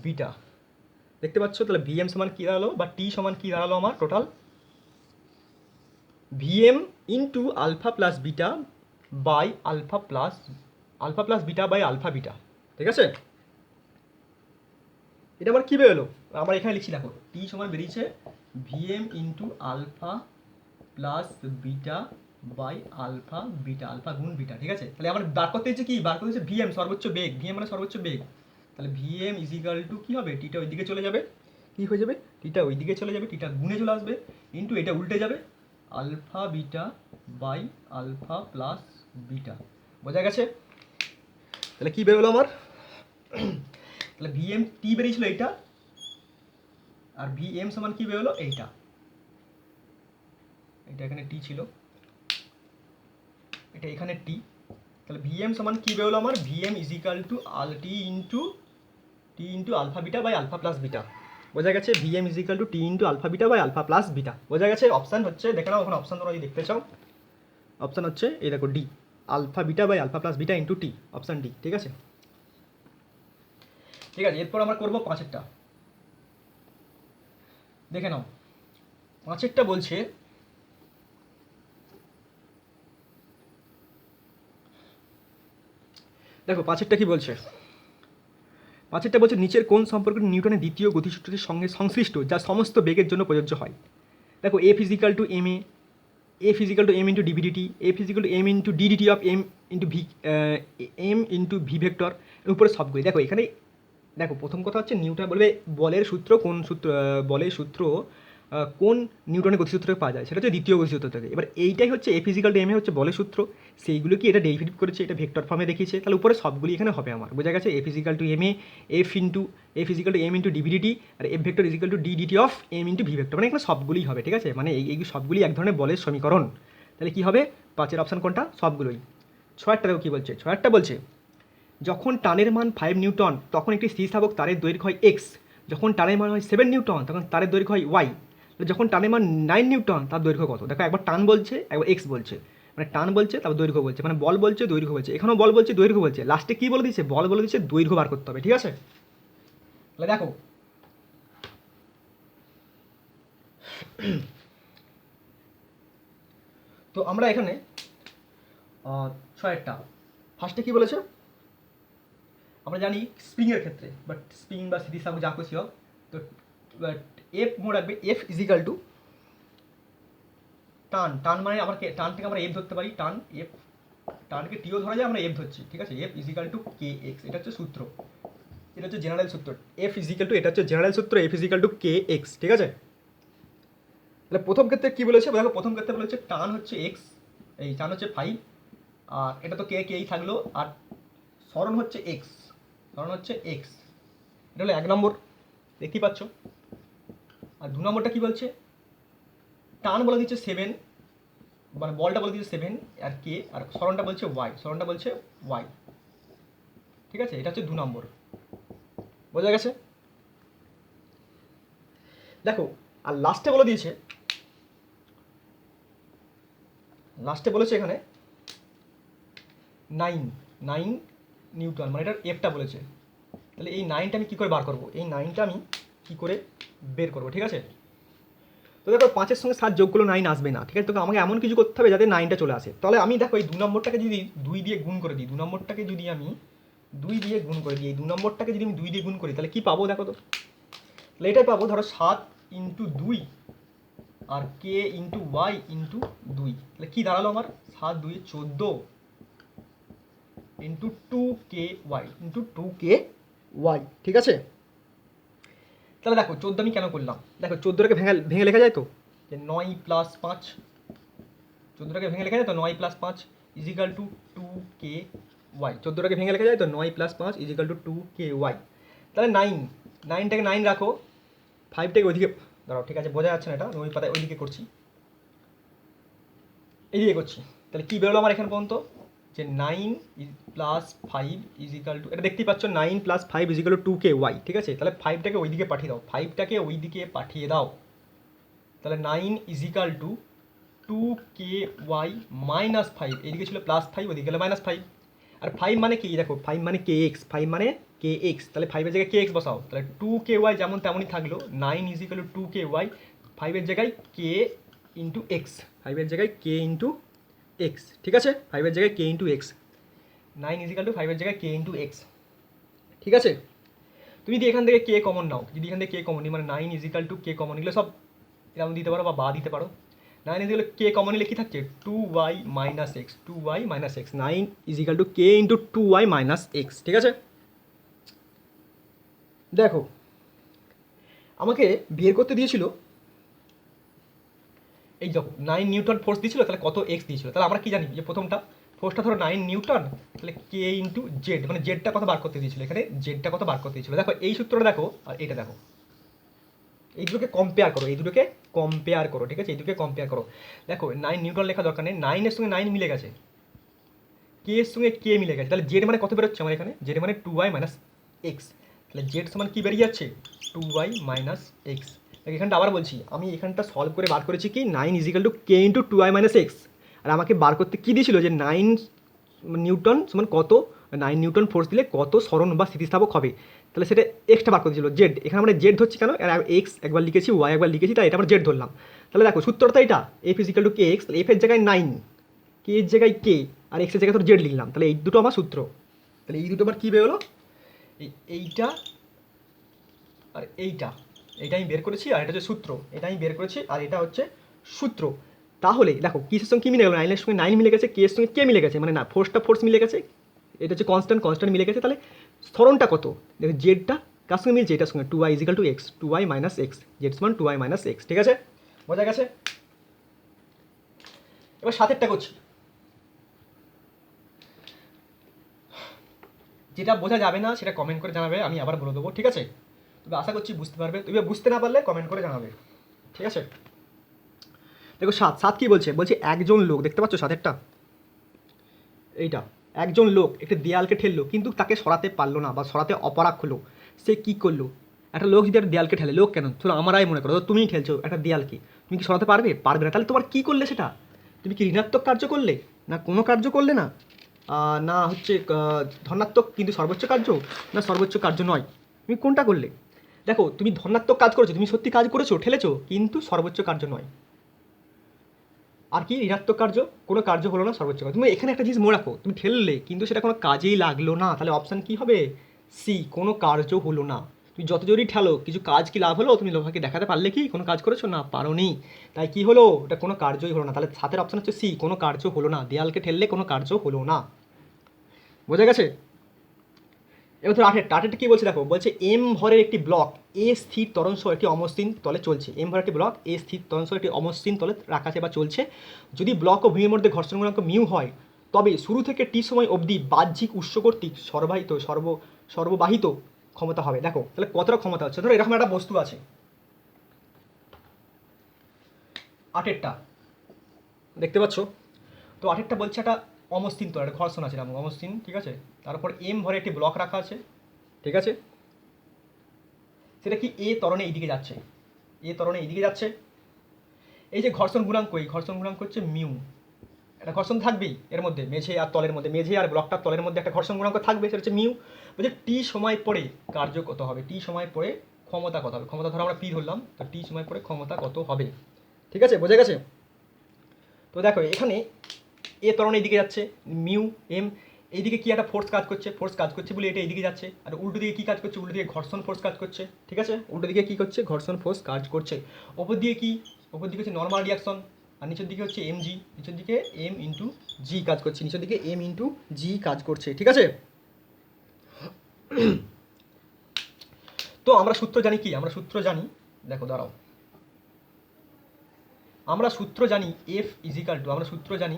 beta. দেখতে পাচ্ছ? তাহলে ভিএম সমান কী দাঁড়ালো বা টি সমান কী দাঁড়ালো আমার total VM into alpha plus beta by alpha plus beta by alpha beta, ঠিক আছে। এটা আমার কী বেরোলো, আমরা এখানে লিখছি, দেখো টি সমান বেরিয়েছে VM into alpha plus beta by alpha beta, alpha গুণ বিটা, ঠিক আছে। তাহলে আমার বার করতে হচ্ছে কি, বার করতে হচ্ছে ভিএম সর্বোচ্চ বেগ, ভিএম মানে সর্বোচ্চ বেগ। তাহলে ভিএম ইজিক্যাল টু কী হবে, টিটা ওই দিকে চলে যাবে, কী হয়ে যাবে টিটা ওই দিকে চলে যাবে, টিটা গুণে চলে আসবে, ইন্টু এটা উল্টে যাবে alpha beta by alpha plus beta. বোঝা গেছে? তাহলে কী বেরোলো আমার, তাহলে ভিএম টি বেরিয়েছিল এইটা, আর ভিএম সমান কী বেরোলো এইটা, এটা এখানে টি ছিল, এটা এখানে টি। তাহলে ভিএম সমান কী বেরোলো আমার, VM is equal to T into alpha beta by alpha plus beta. বোঝা গেছে? VM is equal to T into alpha beta by alpha plus beta. বোঝা গেছে? অপশান হচ্ছে, দেখে নাও ওখানে অপশান, তোমরা যদি দেখতে চাও অপশান হচ্ছে এই দেখো D, alpha beta by alpha plus beta into T, option D, ঠিক আছে। ঠিক আছে, এরপর আমরা করবো পাঁচেরটা। দেখে নাও পাঁচেরটা বলছে দেখো পাঁচেরটা কি বলছে, পাঁচেরটা বলছে নিচের কোন সম্পর্কটি নিউটনের দ্বিতীয় গতিসূত্রটির সঙ্গে সংশ্লিষ্ট যা সমস্ত বেগের জন্য প্রযোজ্য হয়। দেখো F is equal to M A, F is equal to M into D V D T, F is equal to M into D D T of M into V, M into V vector, উপরে সবগুলি। দেখো এখানে দেখো প্রথম কথা হচ্ছে নিউটন বলবে বলের সূত্র কোন সূত্র, বলের সূত্র কোন নিউটনের গতিসূত্র থেকে পাওয়া যায়, সেটা হচ্ছে দ্বিতীয় গতিসূত্র থেকে। এবার এইটাই হচ্ছে এফ ইজিক্যাল টু এম এ হচ্ছে বলের সূত্র, সেইগুলো কি এটা ডেরিভেটিভ করেছে, এটা ভেক্টর ফর্মে দেখিয়েছে, তাহলে উপরে সবগুলি এখানে হবে আমার। বোঝা গেছে? F is equal to M A, F is equal to M into D V D T, আর F vector is equal to D D T of M into V vector, মানে এখানে সবগুলিই হবে, ঠিক আছে। মানে এই সবগুলি এক ধরনের বলের সমীকরণ। তাহলে কী হবে, পাঁচের অপশান কোনটা, সবগুলোই। ছয়েরটা দেখো কী বলছে, ছয়েরটা বলছে যখন টানের মান 5 নিউটন তখন একটি স্থিতিস্থাপক তারের দৈর্ঘ্য হয় এক্স, যখন টানের মান হয় 7 নিউটন তখন তারের দৈর্ঘ্য হয় ওয়াই, যখন টানের মান 9 নিউটন তার দৈর্ঘ্য কত। দেখো একবার টান বলছে একবার এক্স বলছে, মানে টান বলছে তারপর দৈর্ঘ্য বলছে, মানে বল বলছে দৈর্ঘ্য বলছে, এখানেও বল বলছে দৈর্ঘ্য বলছে, লাস্টে কী বলে দিচ্ছে, বল বলে দিচ্ছে দৈর্ঘ্য বার করতে হবে, ঠিক আছে। তাহলে দেখো তো আমরা এখানে ছয়েরটা ফার্স্টে কী বলেছে, আমরা জানি স্প্রিংয়ের ক্ষেত্রে, বাট স্প্রিং বা স্থিতিস্থাপক যা খুশি হোক, তো এফ মনে রাখবে, এফ ইজিক্যাল টু টান মানে আমার টান থেকে আমরা এফ ধরতে পারি, টান এফ, টানকে টিও ধরা যায়, আমরা এফ ধরছি, ঠিক আছে। F is equal to K x, এটা হচ্ছে সূত্র, এটা হচ্ছে জেনারেল সূত্র, এফ ইজিক্যাল টু, এটা হচ্ছে জেনারেল সূত্র, F is equal to K x, ঠিক আছে। তাহলে প্রথম ক্ষেত্রে কী বলেছে, দেখো প্রথম ক্ষেত্রে বলেছে টান হচ্ছে এক্স, এই টান হচ্ছে 5, আর এটা তো কেই থাকলো, আর সরণ হচ্ছে এক্স, সরণ হচ্ছে এক্স, এটা হলো 1 নম্বর, দেখতেই পাচ্ছ। আর 2 নম্বরটা কী বলছে, টান বলে দিচ্ছে 7, মানে বলটা বলে দিচ্ছে 7 আর কে, আর সরণটা বলছে ওয়াই, সরণটা বলছে ওয়াই, ঠিক আছে। এটা হচ্ছে 2 নম্বর। বোঝা গেছে? দেখো আর লাস্টে বলেছে এখানে 9 9 নিউটন, মানে এটার এফটা বলেছে। তাহলে এই 9টা আমি কী করে বার করবো, এই 9টা আমি কী করে বের করবো, ঠিক আছে। তো দেখো 5-এর সঙ্গে 7 যোগ করলে 9 আসবে না, ঠিক আছে। তো আমাকে এমন কিছু করতে হবে যাতে 9টা চলে আসে। তাহলে আমি দেখো এই 2 নম্বরটাকে যদি 2 দিয়ে গুণ করে দিই, 2 নম্বরটাকে যদি আমি 2 দিয়ে গুণ করে দিই, এই 2 নম্বরটাকে যদি আমি 2 দিয়ে গুণ করি, তাহলে কী পাবো দেখো তো। তাহলে এটাই পাবো, ধরো 7 ইন্টু 2 আর কে ইন্টু ওয়াই ইন্টু 2, তাহলে কী দাঁড়ালো আমার, 7 2 14 ইন্টু 2 কে ওয়াই ইন্টু 2 কে ওয়াই, ঠিক আছে। তাহলে দেখো 14 আমি কেন করলাম, দেখো 14টাকে ভেঙে ভেঙে লেখা যায় তো, যে 9 প্লাস 5, 14টাকে ভেঙে লেখা যায় তো 9 প্লাস 5 ইজিক্যাল টু 2 কে ওয়াই, 14টাকে ভেঙে লেখা যায় তো 9 প্লাস 5 ইজিক্যাল টু 2 কে ওয়াই। তাহলে 9টাকে 9 রাখো, 5টাকে ওইদিকে দাঁড়াও, ঠিক আছে বোঝা যাচ্ছে না এটা, আমি ওই পাতায় ওইদিকে করছি, এইদিকে করছি। তাহলে কী বেরোলো আমার এখানে পর্যন্ত, যে 9 প্লাস 5 ইজিক্যাল টু, এটা দেখতেই পাচ্ছ 9 প্লাস 5 ইজিক্যাল টু 2 কে ওয়াই, ঠিক আছে। তাহলে 5টাকে ওইদিকে পাঠিয়ে দাও, 5টাকে ওইদিকে পাঠিয়ে দাও। তাহলে 9 ইজিক্যাল টু 2 কে ওয়াই মাইনাস 5, এইদিকে ছিল প্লাস 5, ওইদিকে গেলে মাইনাস 5। আর 5 মানে কি, দেখো 5 মানে কে এক্স, 5 মানে কে এক্স, তাহলে 5-এর জায়গায় কে এক্স বসাও, তাহলে 2 কে ওয়াই যেমন তেমনই থাকলো, 9 ইজিক্যাল টু 2 কে ওয়াই, 5-এর জায়গায় কে ইন্টু এক্স, 5-এর জায়গায় কে ইন্টু এক্স, ঠিক আছে, 5-এর জায়গায় কে ইন্টু এক্স, 9 ইজিক্যাল টু 5-এর জায়গায় কে ইন্টু এক্স, ঠিক আছে। তুমি যদি এখান থেকে কে কমন নাও, যদি এখান থেকে কে কমন নিই, মানে 9 ইজিক্যাল টু কে কমন নিলে সব এরকম দিতে পারো বা দিতে পারো। 9 ইজিক্যাল কে কমন নিলে কী থাকছে, 2y minus X, 2y minus X, 9 is equal to K into 2y minus X, ঠিক আছে। দেখো আমাকে বের করতে দিয়েছিল, এই দেখো 9 নিউটন ফোর্স দিয়েছিল, তাহলে কত এক্স দিয়েছিল, তাহলে আমরা কি জানি যে প্রথমটা ফোর্সটা ধরো 9 নিউটন, তাহলে কে ইন্টু জেড, মানে জেডটা কত বার করতে দিয়েছিল, এখানে জেডটা কত বার করতে দিয়েছিল। দেখো এই সূত্রটা দেখো আর এটা দেখো, এই দুটোকে কম্পেয়ার করো, এই দুটোকে কম্পেয়ার করো, ঠিক আছে, এই দুটোকে কম্পেয়ার করো। দেখো 9 নিউটন লেখা দরকার নেই, 9-এর সঙ্গে 9 মিলে গেছে, কে এর সঙ্গে কে মিলে গেছে, তাহলে জেড মানে কত বেরোচ্ছে আমার এখানে, জেড মানে 2y মাইনাস এক্স, তাহলে জেড সমান কী বেরিয়ে যাচ্ছে, 2y মাইনাস এক্স। এখানটা আবার বলছি, আমি এখানটা সলভ করে বার করেছি কি 9 is equal to K into 2y minus x, আর আমাকে বার করতে কী দিয়েছিল, যে 9 নিউটন সমান কত, 9 নিউটন ফোর্স দিলে কত সরণ বা স্থিতিস্থাপক হবে, তাহলে সেটা এক্সটা বার করে দিয়েছিল, জেড, এখানে আমরা জেড ধরছি কেন, এক্স একবার লিখেছি, ওয়াই একবার লিখেছি, তাই এটা আমরা জেড ধরলাম। তাহলে দেখো সূত্রটা এটা, F is equal to K x, তাহলে এফের জায়গায় 9, কে এর জায়গায় কে, আর এক্সের জায়গায় তোর জেড লিখলাম, তাহলে এই দুটো আমার সূত্র। তাহলে এই দুটো আমার কী বেরোলো, এইটা আর এইটা, এইটা আমি বের করেছি, আর এটা হচ্ছে সূত্র, এটা আমি বের করেছি, আর এটা হচ্ছে সূত্র। তাহলে দেখো কিসের সঙ্গে কী মিলে গেলো, 9-এর সঙ্গে 9 মিলে গেছে, কে এর সঙ্গে কে মিলে গেছে, মানে না ফোর্সটা ফোর্স মিলে গেছে, এটা হচ্ছে কনস্ট্যান্ট, কনস্ট্যান্ট মিলে গেছে, তাহলে সরণটা কত, দেখো জেডটা কার সঙ্গে মিলছে, এটার সঙ্গে 2y is equal to X, 2y minus X, Z সমান 2y মাইনাস এক্স, ঠিক আছে, বোঝা গেছে। এবার সাতেরটা করছি, যেটা বোঝা যাবে না সেটা কমেন্ট করে জানাবে, আমি আবার বলে দেবো, ঠিক আছে। তবে আশা করছি বুঝতে পারবে, তুমি বুঝতে না পারলে কমেন্ট করে জানাবে, ঠিক আছে। দেখো সাত সাত কী বলছে, বলছে একজন লোক, দেখতে পাচ্ছ সাতেরটা, এইটা একজন লোক একটা দেয়ালকে ঠেললো কিন্তু তাকে সরাতে পারলো না বা সরাতে অপারগ হলো, সে কী করলো, একটা লোক যদি একটা দেয়ালকে ঠেলে, লোক কেন, ধরো আমরাই মনে করো, তুমিই ঠেলছো একটা দেয়ালকে, তুমি কি সরাতে পারবে, পারবে না, তাহলে তোমার কী করলে সেটা, তুমি কি ঋণাত্মক কার্য করলে, না কোনো কার্য করলে না, না হচ্ছে ধনাত্মক কিন্তু সর্বোচ্চ কার্য, না সর্বোচ্চ কার্য নয়, তুমি কোনটা করলে। দেখো তুমি ধনাত্মক কাজ করেছো, তুমি সত্যি কাজ করেছো, ঠেলেছো, কিন্তু সর্বোচ্চ কার্য নয়। আর কি ঋণাত্মক কার্য, কোনো কার্য হলো না, সর্বোচ্চ কার্য। তুমি এখানে একটা জিনিস মনে রাখো, তুমি ঠেললে কিন্তু সেটা কোনো কাজেই লাগলো না, তাহলে অপশান কী হবে, সি, কোনো কার্য হলো না। তুমি যত জোরই ঠেলো, কিছু কাজ কি লাভ হলো, তুমি লোহাকে দেখাতে পারলে কি কোনো কাজ করেছো, না পারোনি, তাই কি হলো, এটা কোনো কার্যই হলো না, তাহলে সাতের অপশান হচ্ছে সি, কোনো কার্য হলো না, দেয়ালকে ঠেললে কোনো কার্য হলো না, বোঝা গেছে। এবার ধর আঠেরটা কী বলছে, দেখো বলছে এম ভরের একটি ব্লক এ স্থির ত্বরণ সহ একটি অমসৃণ তলে চলছে, এম ভরের একটি ব্লক এ স্থির ত্বরণ সহ একটি অমসৃণ তলে রাখা আছে বা চলছে, যদি ব্লক ও ভূমির মধ্যে ঘর্ষণ গুণাঙ্ক মিউ হয়, তবে শুরু থেকে টি সময় অবধি বাহ্যিক উৎস কর্তৃক সর্ববাহিত ক্ষমতা হবে। দেখো তাহলে কতটা ক্ষমতা হচ্ছে, ধরো এরকম একটা বস্তু আছে, আঠেরটা দেখতে পাচ্ছ, তো আঠেরটা বলছে একটা অমসৃণ তল, একটা ঘর্ষণ আছে এরকম অমসৃণ, ঠিক আছে, তারপর এম ভরে একটি ব্লক রাখা আছে, ঠিক আছে, সেটা কি এ ত্বরণে এইদিকে যাচ্ছে, এ ত্বরণে এইদিকে যাচ্ছে, এই যে ঘর্ষণ গুণাঙ্ক, এই ঘর্ষণ গুণাঙ্ক হচ্ছে মিউ, একটা ঘর্ষণ থাকবেই এর মধ্যে, মেঝে আর তলের মধ্যে, মেঝে আর ব্লকটার তলের মধ্যে একটা ঘর্ষণ গুণাঙ্ক থাকবে, সেটা হচ্ছে মিউ। বলছে টি সময় পরে কার্য কত হবে, টি সময় পরে ক্ষমতা কত হবে, ক্ষমতা ধরো আমরা পি ধরলাম, তো টি সময় পরে ক্ষমতা কত হবে। ঠিক আছে, বোঝা গেছে? তো দেখো এখানে এ ত্বরণ এইদিকে যাচ্ছে, মিউ এম, এইদিকে কি একটা ফোর্স কাজ করছে বলে এটা এইদিকে যাচ্ছে, আর উল্টো দিকে কি কাজ করছে, উল্টো দিকে ঘর্ষণ ফোর্স কাজ করছে। ঠিক আছে, উল্টো দিকে কি করছে, ঘর্ষণ ফোর্স কাজ করছে। ওপর দিকে কি, ওপর দিকে হচ্ছে নর্মাল রিয়াকশন, আর নিচের দিকে হচ্ছে এম জি, নিচের দিকে এম ইন্টু জি কাজ করছে, নিচের দিকে এম ইন্টু জি কাজ করছে। ঠিক আছে, তো আমরা সূত্র জানি কি, আমরা সূত্র জানি, দেখো দাঁড়াও, আমরা সূত্র জানি এফ ইজিক্যাল টু, আমরা সূত্র জানি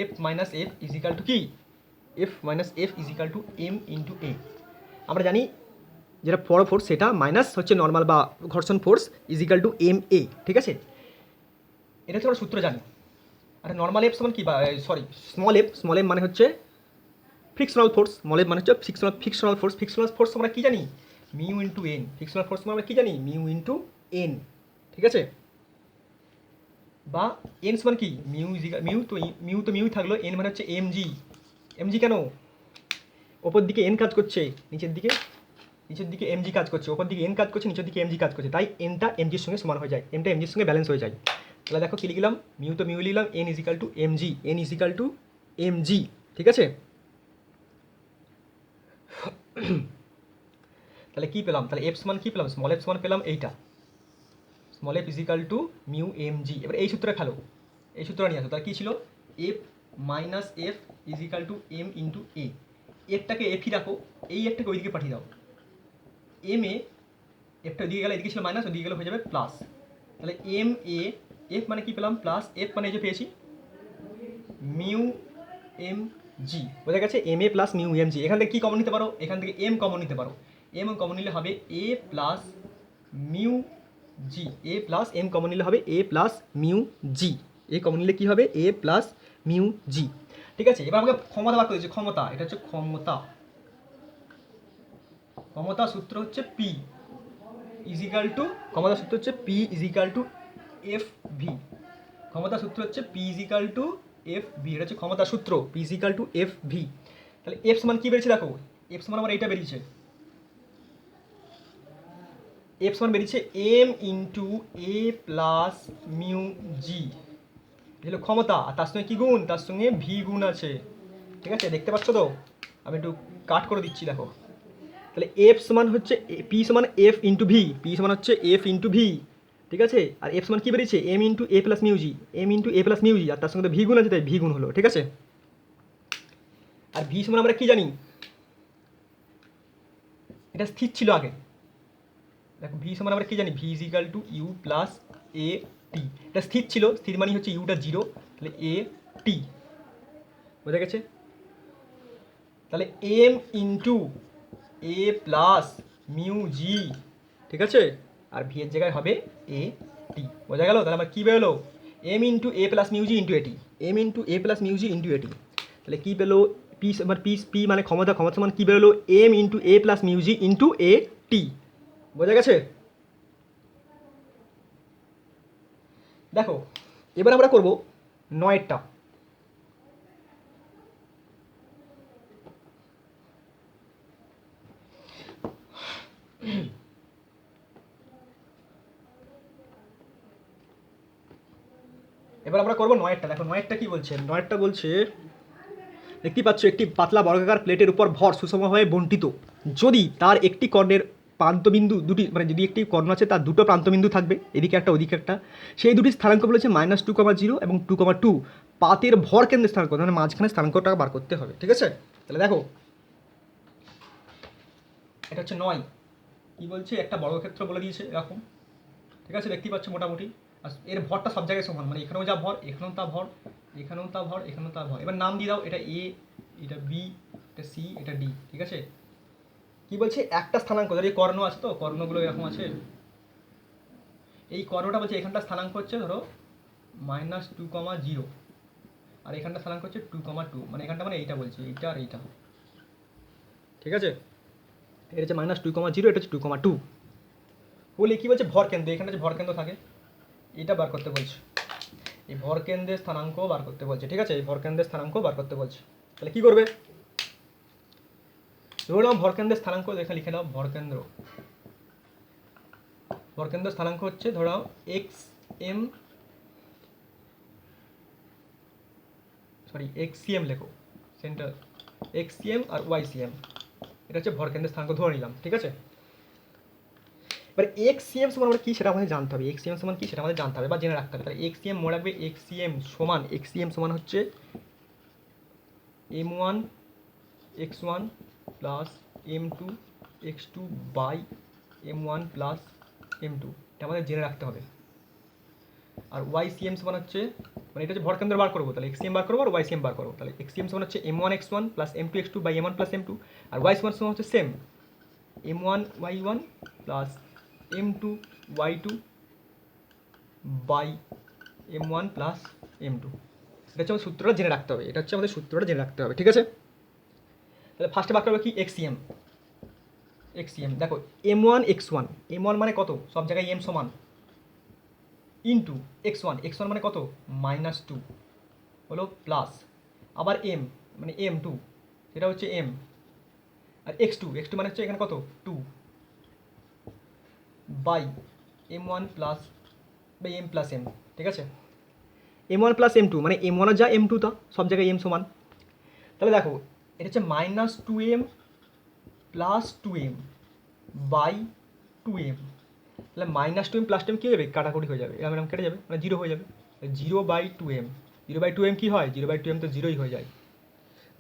F minus F is equal to কি, F minus F is equal to M into A. আমরা জানি যেটা বড় ফোর্স সেটা মাইনাস হচ্ছে নর্মাল বা ঘর্ষণ ফোর্স ইজিক্যাল টু এম এ। ঠিক আছে, এটা হচ্ছে আমরা সূত্র জানি। আর নর্মাল এফ সমান কি, সরি স্মল এফ মানে হচ্ছে ফ্রিকশনাল ফোর্স, স্মল এফ মানে হচ্ছে ফ্রিকশনাল ফোর্স আমরা কি জানি, mu into N. Frictional force আমরা কি জানি, মিউ ইন্টু এন। ঠিক আছে, বা এন সমান কি, মিউ তো মিউ থাকলো, এন মানে হচ্ছে এম জি কেন, ওপর দিকে এন কাজ করছে, নিচের দিকে এম জি কাজ করছে, ওপর দিকে এন কাজ করছে, নিচের দিকে এম জি কাজ করছে, তাই এনটা এম জির সঙ্গে সমান হয়ে যায়, এমটা এম জির সঙ্গে ব্যালেন্স হয়ে যায়। তাহলে দেখো কি লিখলাম, মিউ তো মিউ লিখলাম, N is equal to M G. ঠিক আছে, তাহলে কি পেলাম, তাহলে এফ সমান কি পেলাম, স্মল এফ সমান পেলাম এইটা, small F is equal to mu M G. এবার এই সূত্রে খেলো, এই সূত্রটা নিয়ে আসো, তাহলে কী ছিল, F minus F is equal to M into A. এফটাকে এফই রাখো, এই এফটাকে ওইদিকে পাঠিয়ে দাও, এম এ, এফটা ওইদিকে গেলে এদিকে ছিল মাইনাস, ওইদিকে গেলে হয়ে যাবে প্লাস। তাহলে এম এ, এফ মানে কি পেলাম প্লাস, এফ মানে এই যে পেয়েছি মিউ এম জি, বোঝা গেছে, M A plus mu M জি। এখান থেকে কী কমন নিতে পারো, এখান থেকে এম কমন নিতে পারো, এম কমন নিলে হবে এ প্লাস মিউ জি, এ প্লাস এম কমন নিলে হবে এ plus mu G, a common নিলে কী হবে, এ প্লাস মিউ জি। ঠিক আছে, এবার আমাকে ক্ষমতা বার করে দিচ্ছি, ক্ষমতা, এটা হচ্ছে ক্ষমতা, ক্ষমতা সূত্র হচ্ছে পি ইজিক্যাল টু, ক্ষমতা সূত্র হচ্ছে P is equal to F V, ক্ষমতা সূত্র হচ্ছে P is equal to F V, এটা হচ্ছে ক্ষমতা সূত্র, P is equal to F V. তাহলে এফ সমান কী বেরিয়েছে দেখো, এফ সমান আমার এইটা বেরিয়েছে, এফ সমান বেরিয়েছে এম ইন্টু এ প্লাস মিউ জি, হলো ক্ষমতা, আর তার সঙ্গে কী গুণ, তার সঙ্গে ভি গুণ আছে। ঠিক আছে, দেখতে পাচ্ছ তো, আমি একটু কাট করে দিচ্ছি দেখো, তাহলে এফ সমান হচ্ছে পি সমান এফ ইন্টু ভি, পি সমান হচ্ছে এফ ইন্টু ভি। ঠিক আছে, আর এফ সমান কী বেরিয়েছে, এম ইন্টু এ প্লাস মিউ জি, এম ইন্টু এ প্লাস মিউ জি, আর তার সঙ্গে ভি গুণ আছে, তাই ভি গুণ হলো। ঠিক আছে, আর ভি সমান আমরা কী জানি, এটা স্থির ছিল আগে, দেখো ভি সমান আমরা কী জানি, V is equal to U plus A T, এটা স্থির ছিল, স্থির মানে হচ্ছে ইউটা জিরো, তাহলে এ টি, বোঝা গেছে। তাহলে এম ইন্টু এ প্লাস মিউ জি, ঠিক আছে, আর ভি এর জায়গায় হবে এ টি, বোঝা গেল। তাহলে আমার কী বেরোলো, এম ইন্টু এ প্লাস মিউ জি ইন্টু এটি, এম ইন্টু এ প্লাস মিউ জি ইন্টু এটি। তাহলে কী পেলো, পি আমার পি মানে ক্ষমতা, ক্ষমতা সমান কী বেরোলো, এম ইন্টু এ প্লাস মিউ জি ইন্টু এ টি, বোঝা গেছে। দেখো এবার আমরা করব নয়েরটা, এবার আমরা করবো নয়েরটা। দেখো নয়েরটা কি বলছে, নয়েরটা বলছে দেখতেই পাচ্ছ, একটি পাতলা বর্গাকার প্লেটের উপর ভর সুষমভাবে বণ্টিত, যদি তার একটি কর্ণের প্রান্তবিন্দু দুটি, মানে যদি একটি কর্ণ আছে তার দুটো প্রান্তবিন্দু থাকবে, এদিকে একটা ওদিকে একটা, সেই দুটি স্থানাঙ্ক বলেছে -2,0 এবং 2,2, পাতের ভর কেন্দ্রের স্থানাঙ্ক, মানে মাঝখানে স্থানাঙ্কটা বার করতে হবে। ঠিক আছে, তাহলে দেখো এটা হচ্ছে 9, কী বলছে, একটা বর্গক্ষেত্র বলে দিয়েছে এরকম। ঠিক আছে, দেখতেই পাচ্ছ মোটামুটি, আর এর ভরটা সব জায়গায় সমান, মানে এখানেও যা ভর, এখানেও তা ভর, এখানেও তা ভর, এখানেও তা ভর। এবার নাম দিয়ে দাও, এটা এ, এটা বি, এটা সি, এটা ডি। ঠিক আছে, কি বলছে, একটা স্থানাঙ্ক, ধর এই কর্ণ আছে, তো কর্ণগুলো এরকম আছে, এই কর্ণটা বলছে এখানটা স্থানাঙ্ক হচ্ছে ধরো -2,0, আর এখানটা স্থানাঙ্ক হচ্ছে 2,2, মানে এখানটা মানে এইটা বলছে, এইটা আর এইটা। ঠিক আছে, এটা হচ্ছে -2,0, এটা হচ্ছে 2,2। বলে কী বলছে, ভর কেন্দ্র, এখানে যে ভর কেন্দ্র থাকে এটা বার করতে বলছে। এই ভরকেন্দ্রের স্থানাঙ্ক বার করতে বলছে, ঠিক আছে, এই ভরকেন্দ্রের স্থানাঙ্ক বার করতে বলছে। তাহলে কি করবে, ধরলাম ভরকেন্দ্রের স্থানাঙ্ক, এখানে লিখে নাও ভরকেন্দ্র, ভরকেন্দ্র স্থানাঙ্ক হচ্ছে ধরো এক্স এম, সরি এক্সিএম লেখো, সেন্টার এক্সিএম আর ওয়াইসিএম, এটা হচ্ছে ভরকেন্দ্রের স্থানাঙ্ক ধরে নিলাম, ঠিক আছে। এবার এক্সিএম সমান আমরা কি সেটা আমাদের জানতে হবে, এক্সিএম সমান কি সেটা আমাদের জানতে হবে বা জেনে রাখতে হবে। তাহলে এক্সিএম মনে রাখবে, এক্সিএম সমান হচ্ছে m1 x1 plus m2 x2 by m1 plus m2, এটা আমাদের জেনে রাখতে হবে। আর ওয়াইসিএম সমান হচ্ছে, মানে এটা হচ্ছে ভরকেন্দ্র বার করবো, তাহলে এক্সিএম বার করবো আর ওয়াইসিএম বার করবো। তাহলে এক্সিএম সমান হচ্ছে m1 x1 plus m2 x2 by m1 plus m2, আর ওয়াইসিএম সমান হচ্ছে same m1 y1 plus m2 y2 by m1 plus m2। এটা হচ্ছে আমাদের সূত্রটা জেনে রাখতে হবে, এটা হচ্ছে আমাদের সূত্রটা জেনে রাখতে হবে, ঠিক আছে। তাহলে ফার্স্টে বার করবো কি এক্সিএম, এক্সিএম দেখো m1 x1, m1 মানে কত, সব জায়গায় m সমান, ইন্টু x1, x1 মানে কত -2 হলো প্লাস, আবার m মানে m2 সেটা হচ্ছে m, আর x2 মানে হচ্ছে এখানে কত 2 by m1 plus by m plus m, ঠিক আছে। m1 প্লাস m2 মানে m1 যা m2 তা সব জায়গায় m সমান। তাহলে দেখো এটা হচ্ছে -2m plus 2m by 2m, তাহলে -2m প্লাস 2m কী হয়ে যাবে, কাটাকুটি হয়ে যাবে, এরকম কেটে যাবে, মানে 0 হয়ে যাবে, 0/2m, 0/2m কী হয়, 0/2m তো 0ই হয়ে যায়,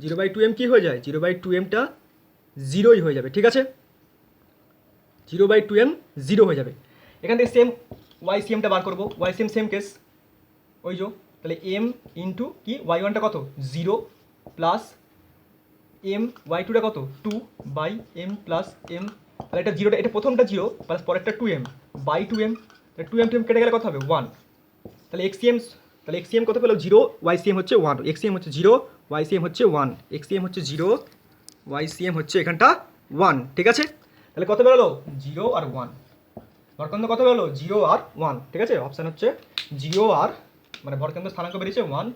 0/2m কী হয়ে যায়, 0/2mটা 0ই হয়ে যাবে, ঠিক আছে, 0/2m 0 হয়ে যাবে। এখান থেকে সেম ওয়াইসিএমটা বার করবো, ওয়াইসিএম সেম কেস ওই যে, তাহলে m ইন্টু কি y1টা কত 0 প্লাস m y2টা কত 2 বাই m প্লাস m, তাহলে এটা 0টা, এটা প্রথমটা 0 প্লাস পরেরটা 2m বাই 2m, তাহলে 2m কেটে গেলে কত হবে 1, তাহলে এক্সিএম কত পেলো 0, ওয়াইসিএম হচ্ছে 1, এক্সিএম হচ্ছে 0, ওয়াইসিএম হচ্ছে 1, এক্সিএম হচ্ছে 0, ওয়াইসিএম হচ্ছে এখানটা 1, ঠিক আছে। তাহলে কত বেরোলো 0 আর 1, ভরকেন্দ্র কত বেরোলো 0 আর 1, ঠিক আছে, অপশান হচ্ছে 0 আর, মানে ভরকেন্দ্র স্থানাঙ্ক বেরিয়েছে 1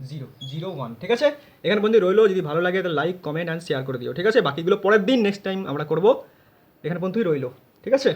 0 0 1, ঠিক আছে। এখানে বন্ধু রইলো, যদি ভালো লাগে তাহলে লাইক কমেন্ট অ্যান্ড শেয়ার করে দিও, ঠিক আছে। বাকিগুলো পরের দিন নেক্সট টাইম আমরা করবো, এখানে বন্ধুই রইলো, ঠিক আছে।